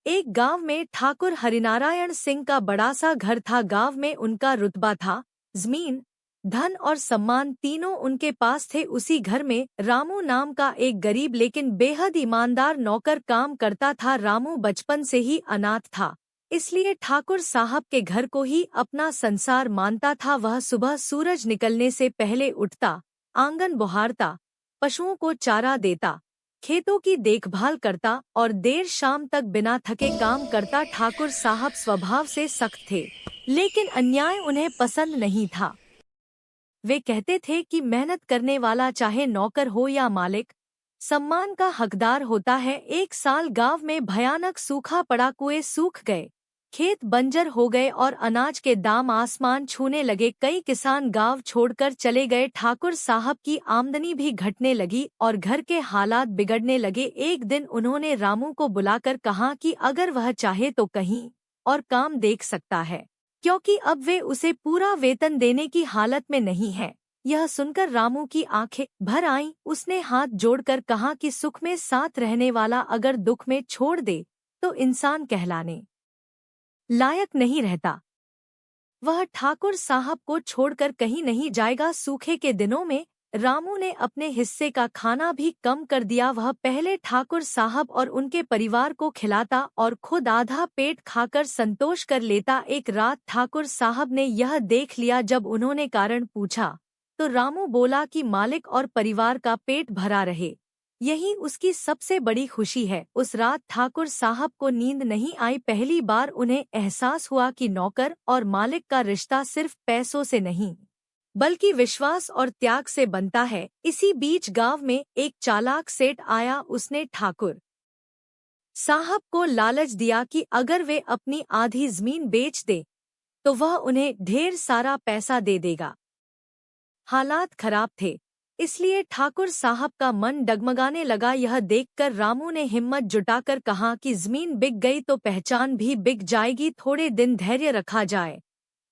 एक गांव में ठाकुर हरिनारायण सिंह का बड़ा सा घर था। गांव में उनका रुतबा था, जमीन, धन और सम्मान तीनों उनके पास थे। उसी घर में रामू नाम का एक गरीब लेकिन बेहद ईमानदार नौकर काम करता था। रामू बचपन से ही अनाथ था, इसलिए ठाकुर साहब के घर को ही अपना संसार मानता था। वह सुबह सूरज निकलने से पहले उठता, आंगन बुहारता, पशुओं को चारा देता, खेतों की देखभाल करता और देर शाम तक बिना थके काम करता। ठाकुर साहब स्वभाव से सख्त थे, लेकिन अन्याय उन्हें पसंद नहीं था। वे कहते थे कि मेहनत करने वाला चाहे नौकर हो या मालिक, सम्मान का हकदार होता है। एक साल गांव में भयानक सूखा पड़ा, कुएं सूख गए, खेत बंजर हो गए और अनाज के दाम आसमान छूने लगे। कई किसान गांव छोड़कर चले गए। ठाकुर साहब की आमदनी भी घटने लगी और घर के हालात बिगड़ने लगे। एक दिन उन्होंने रामू को बुलाकर कहा कि अगर वह चाहे तो कहीं और काम देख सकता है, क्योंकि अब वे उसे पूरा वेतन देने की हालत में नहीं है। यह सुनकर रामू की आंखें भर आईं। उसने हाथ जोड़कर कहा कि सुख में साथ रहने वाला अगर दुख में छोड़ दे तो इंसान कहलाने लायक नहीं रहता। वह ठाकुर साहब को छोड़कर कहीं नहीं जाएगा। सूखे के दिनों में रामू ने अपने हिस्से का खाना भी कम कर दिया। वह पहले ठाकुर साहब और उनके परिवार को खिलाता और खुद आधा पेट खाकर संतोष कर लेता। एक रात ठाकुर साहब ने यह देख लिया। जब उन्होंने कारण पूछा तो रामू बोला कि मालिक और परिवार का पेट भरा रहे, यही उसकी सबसे बड़ी खुशी है। उस रात ठाकुर साहब को नींद नहीं आई। पहली बार उन्हें एहसास हुआ कि नौकर और मालिक का रिश्ता सिर्फ पैसों से नहीं बल्कि विश्वास और त्याग से बनता है। इसी बीच गांव में एक चालाक सेठ आया। उसने ठाकुर साहब को लालच दिया कि अगर वे अपनी आधी जमीन बेच दे तो वह उन्हें ढेर सारा पैसा दे देगा। हालात खराब थे, इसलिए ठाकुर साहब का मन डगमगाने लगा। यह देखकर रामू ने हिम्मत जुटाकर कहा कि जमीन बिक गई तो पहचान भी बिक जाएगी। थोड़े दिन धैर्य रखा जाए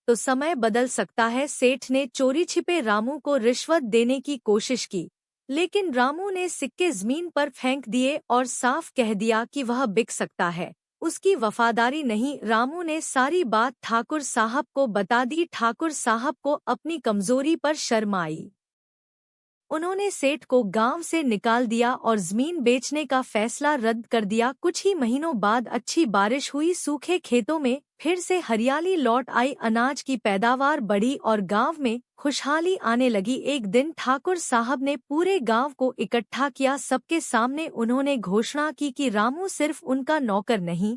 तो समय बदल सकता है। सेठ ने चोरी छिपे रामू को रिश्वत देने की कोशिश की, लेकिन रामू ने सिक्के जमीन पर फेंक दिए और साफ कह दिया कि वह बिक सकता है, उसकी वफादारी नहीं। रामू ने सारी बात ठाकुर साहब को बता दी। ठाकुर साहब को अपनी कमजोरी पर शर्म आई। उन्होंने सेठ को गांव से निकाल दिया और जमीन बेचने का फैसला रद्द कर दिया। कुछ ही महीनों बाद अच्छी बारिश हुई, सूखे खेतों में फिर से हरियाली लौट आई, अनाज की पैदावार बढ़ी और गांव में खुशहाली आने लगी। एक दिन ठाकुर साहब ने पूरे गांव को इकट्ठा किया। सबके सामने उन्होंने घोषणा की कि रामू सिर्फ उनका नौकर नहीं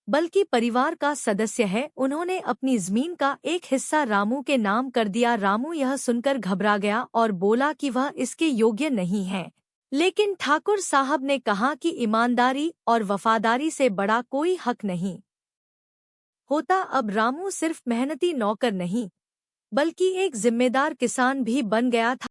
बल्कि परिवार का सदस्य है। उन्होंने अपनी जमीन का एक हिस्सा रामू के नाम कर दिया। रामू यह सुनकर घबरा गया और बोला कि वह इसके योग्य नहीं है, लेकिन ठाकुर साहब ने कहा कि ईमानदारी और वफादारी से बड़ा कोई हक नहीं होता। अब रामू सिर्फ मेहनती नौकर नहीं बल्कि एक जिम्मेदार किसान भी बन गया था।